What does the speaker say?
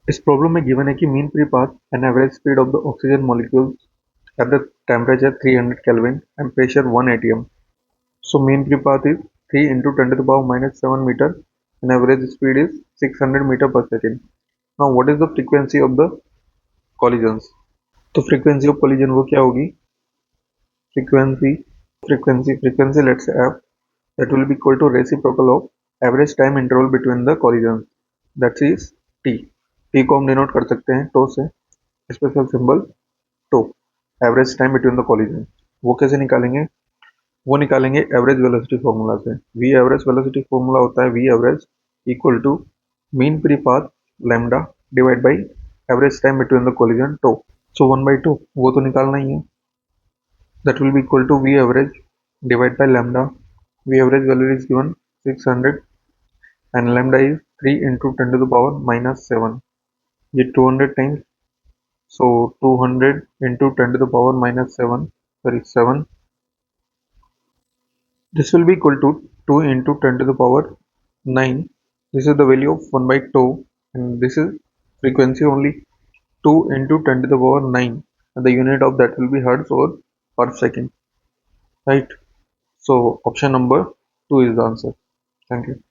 इस प्रॉब्लम में गिवन है कि mean free path and average speed of the oxygen molecules at the temperature 300 Kelvin and pressure 1 atm. So mean free path is 3 into 10 to the power minus 7 meter and average speed is 600 meter per second. Now what is the frequency of the collisions? तो frequency of collision वो क्या होगी? Frequency let's say f, that will be equal to reciprocal of average time interval between the collisions, that is t. T को हम denote कर सकते हैं tau से, special symbol tau, average time between the collision. वो कैसे निकालेंगे? वो निकालेंगे एवरेज वेलोसिटी फॉर्मूला से. वी एवरेज वेलोसिटी फॉर्मूला होता है v average equal to mean free path lambda divide by average time between the collision tau. So 1/2 वो तो निकालना ही है. That will be equal to v average divide by lambda. V average value is given 600 and lambda is 3 into 10 to the power minus 7. ये 200 times, so 200 into 10 to the power minus 7, sorry 7. This will be equal to 2 into 10 to the power 9. This is the value of 1/2 and this is frequency only. 2 into 10 to the power 9 and the unit of that will be hertz or per second, right? So option number 2 is the answer. Thank you.